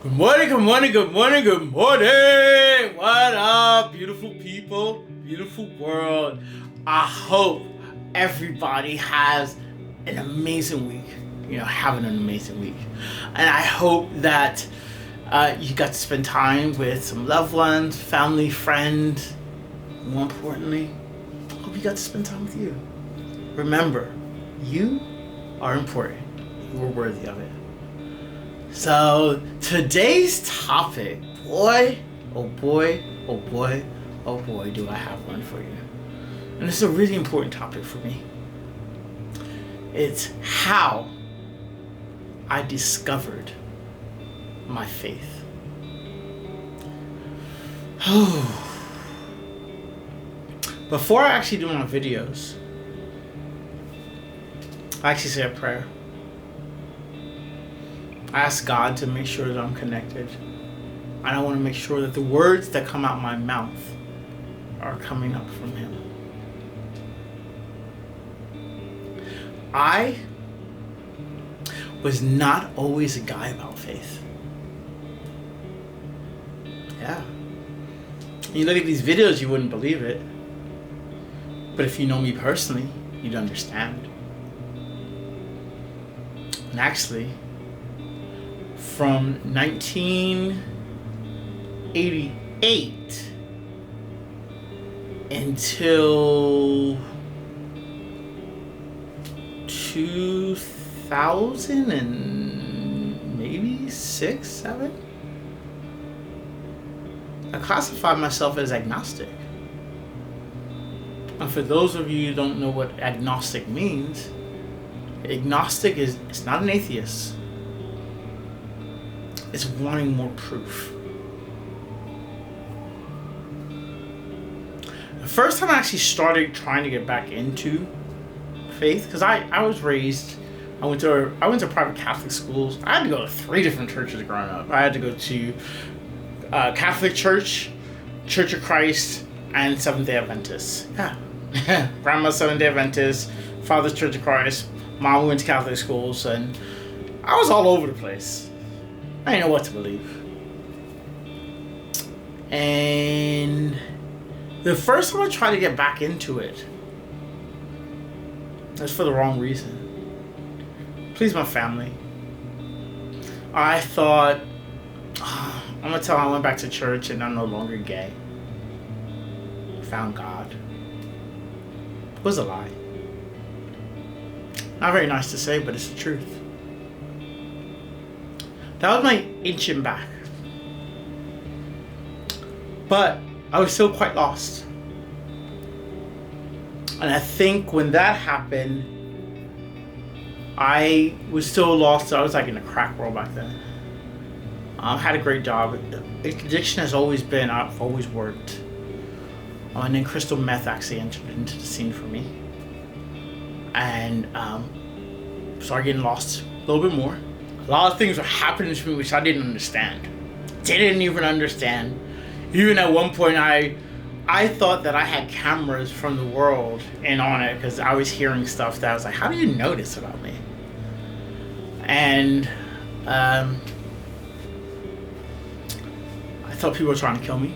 Good morning, good morning, good morning, good morning. What up, beautiful people, beautiful world. I hope everybody has an amazing week. Having an amazing week. And I hope that you got to spend time with some loved ones, family, friends. More importantly, I hope you got to spend time with you. Remember, you are important. You are worthy of it. So today's topic, boy, oh boy, oh boy, oh boy, do I have one for you. And it's a really important topic for me. It's how I discovered my faith. Before I actually do my videos, I actually say a prayer. I ask God to make sure that I'm connected. And I want to make sure that the words that come out my mouth are coming up from Him. I was not always a guy about faith. Yeah. You look at these videos, you wouldn't believe it. But if you know me personally, you'd understand. And actually, from 1988 until 2000 and maybe 6, 7, I classified myself as agnostic. And for those of you who don't know what agnostic means, agnostic it's not an atheist. It's wanting more proof. The first time I actually started trying to get back into faith, because I was raised, I went to private Catholic schools. I had to go to 3 different churches growing up. I had to go to Catholic Church, Church of Christ, and Seventh-day Adventist. Yeah. Grandma's Seventh-day Adventist, Father's Church of Christ, Mom went to Catholic schools, and I was all over the place. I didn't know what to believe. And the first time I tried to get back into it, it was for the wrong reason. Please my family. I thought, I'm going to tell them I went back to church and I'm no longer gay. Found God. It was a lie. Not very nice to say, but it's the truth. That was my inching back. But I was still quite lost. And I think when that happened, I was still lost. I was like in a crack world back then. I had a great job. Addiction has always been, I've always worked. And then crystal meth actually entered into the scene for me. And started getting lost a little bit more. A lot of things were happening to me which I didn't understand. Didn't even understand. Even at one point, I thought that I had cameras from the world in on it because I was hearing stuff that I was like, how do you know this about me? And I thought people were trying to kill me.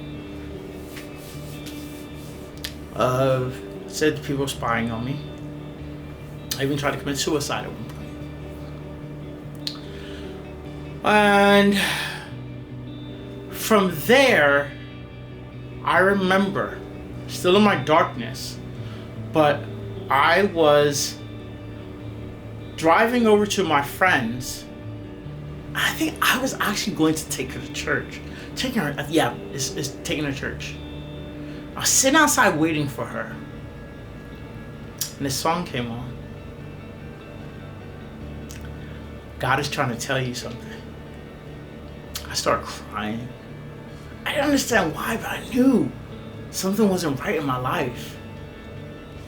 Said people were spying on me. I even tried to commit suicide at one point. And from there, I remember, still in my darkness, but I was driving over to my friend's. I think I was actually going to take her to church. Taking her to church. I was sitting outside waiting for her. And this song came on. God is trying to tell you something. I started crying. I didn't understand why, but I knew something wasn't right in my life.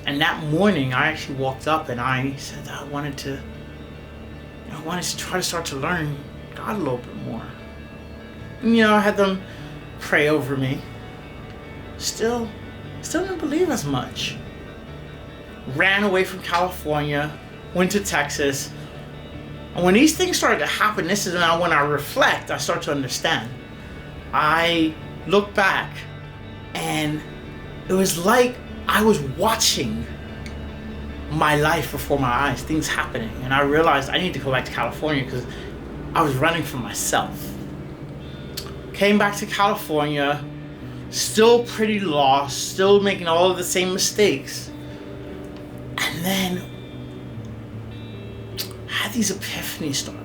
And that morning, I actually walked up and I said that I wanted to try to start to learn God a little bit more. And I had them pray over me. Still didn't believe as much. Ran away from California, went to Texas, And when these things started to happen, this is now when I reflect, I start to understand. I look back and it was like I was watching my life before my eyes, things happening. And I realized I need to go back to California because I was running from myself. Came back to California, still pretty lost, still making all of the same mistakes. And then I had these epiphanies start.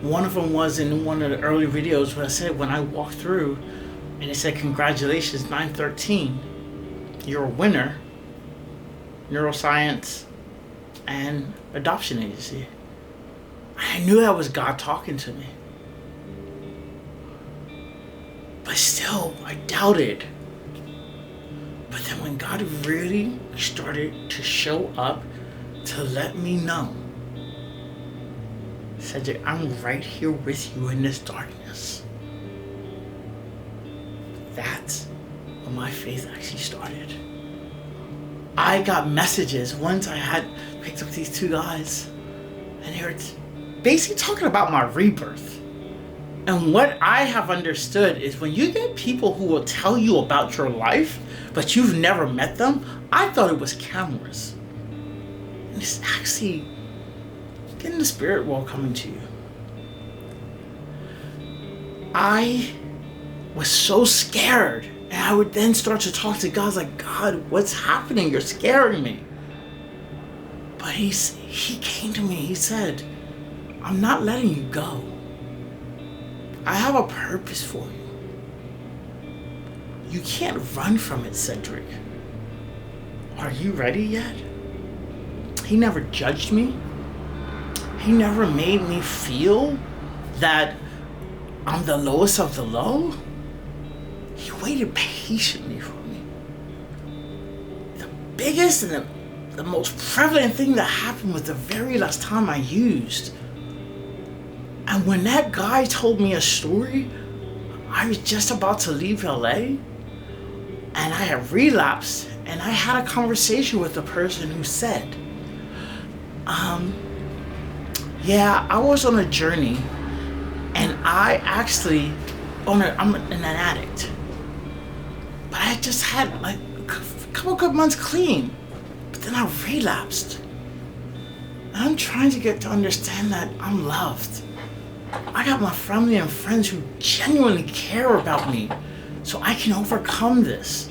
One of them was in one of the early videos where I said when I walked through and it said, congratulations, 913, you're a winner, neuroscience and adoption agency. I knew that was God talking to me. But still, I doubted. But then when God really started to show up to let me know, Cedric, I'm right here with you in this darkness. That's when my faith actually started. I got messages. Once I had picked up these two guys, and they were basically talking about my rebirth. And what I have understood is when you get people who will tell you about your life, but you've never met them, I thought it was cameras. And it's actually getting the spirit world coming to you. I was so scared. And I would then start to talk to God. I was like, God, what's happening? You're scaring me. But he came to me. He said, I'm not letting you go. I have a purpose for you. You can't run from it, Cedric. Are you ready yet? He never judged me. He never made me feel that I'm the lowest of the low. He waited patiently for me. The biggest and the most prevalent thing that happened was the very last time I used. And when that guy told me a story, I was just about to leave LA and I had relapsed, and I had a conversation with the person who said, yeah, I was on a journey and I actually, I'm an addict. But I just had like a couple good months clean, but then I relapsed. And I'm trying to get to understand that I'm loved. I got my family and friends who genuinely care about me, so I can overcome this.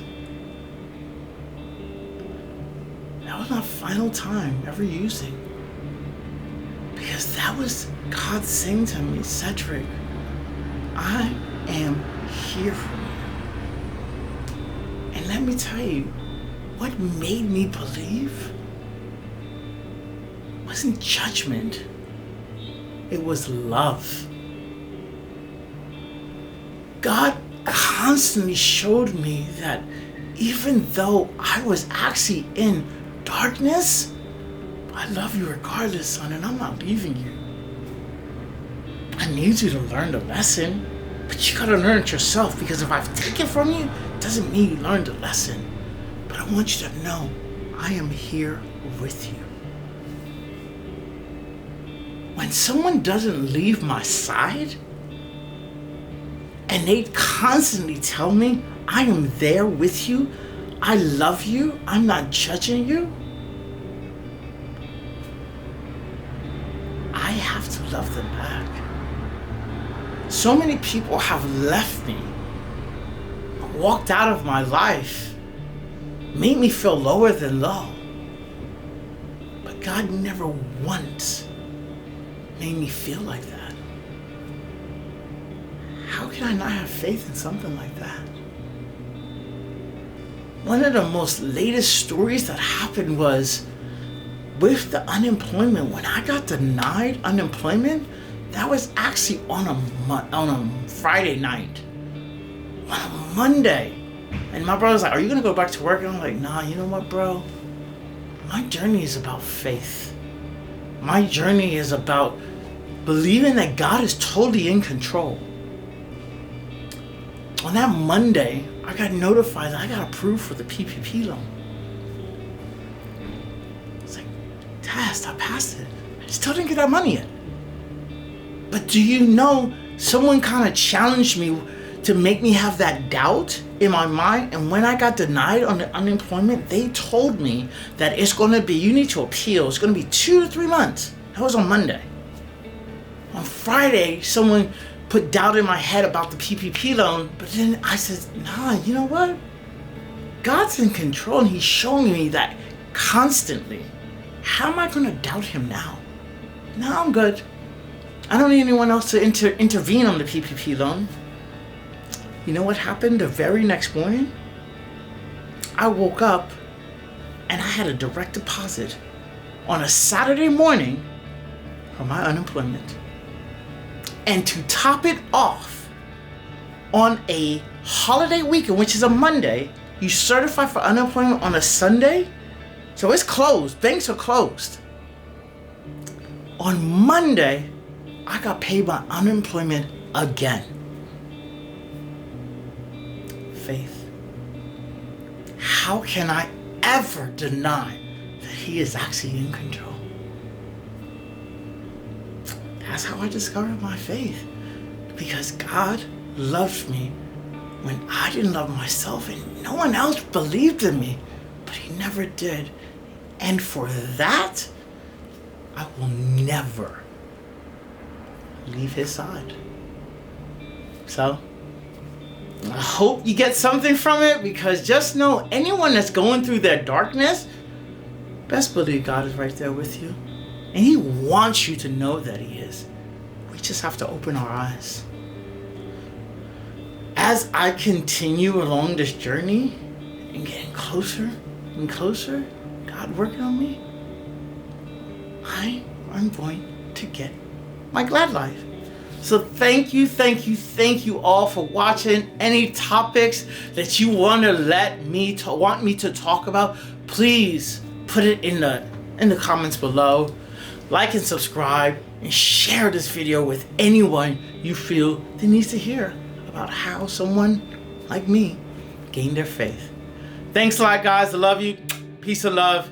That was my final time ever using. Because that was God saying to me, Cedric, I am here for you. And let me tell you, what made me believe wasn't judgment. It was love. God constantly showed me that even though I was actually in darkness, I love you regardless, son, and I'm not leaving you. I need you to learn the lesson, but you gotta learn it yourself, because if I've taken from you, it doesn't mean you learned the lesson. But I want you to know I am here with you. When someone doesn't leave my side and they constantly tell me, I am there with you, I love you, I'm not judging you, I have to love them back. So many people have left me, walked out of my life, made me feel lower than low. But God never once made me feel like that. How can I not have faith in something like that? One of the most latest stories that happened was with the unemployment. When I got denied unemployment, that was actually on a Friday night. On a Monday. And my brother's like, are you gonna go back to work? And I'm like, nah, you know what, bro? My journey is about faith. My journey is about believing that God is totally in control. On that Monday, I got notified that I got approved for the PPP loan. It's like, test, I passed it. Still didn't get that money yet. But do you know, someone kind of challenged me to make me have that doubt in my mind. And when I got denied on the unemployment, they told me that it's going to be, you need to appeal. It's going to be 2 to 3 months. That was on Monday. On Friday, someone put doubt in my head about the PPP loan. But then I said, nah, you know what? God's in control, and he's showing me that constantly. How am I going to doubt him now? No, I'm good. I don't need anyone else to intervene on the PPP loan. You know what happened the very next morning? I woke up and I had a direct deposit on a Saturday morning for my unemployment. And to top it off, on a holiday weekend, which is a Monday, you certify for unemployment on a Sunday? So it's closed. Banks are closed. On Monday, I got paid my unemployment again. Faith. How can I ever deny that he is actually in control? That's how I discovered my faith. Because God loved me when I didn't love myself, and no one else believed in me. But he never did. And for that, I will never leave his side. So, I hope you get something from it, because just know, anyone that's going through their darkness, best believe God is right there with you. And he wants you to know that he is. We just have to open our eyes. As I continue along this journey and getting closer and closer, God working on me, I'm going to get my glad life. So thank you all for watching. Any topics that you want me to talk about, please put it in the comments below. Like and subscribe, and share this video with anyone you feel that needs to hear about how someone like me gained their faith. Thanks a lot, guys. I love you. Peace and love.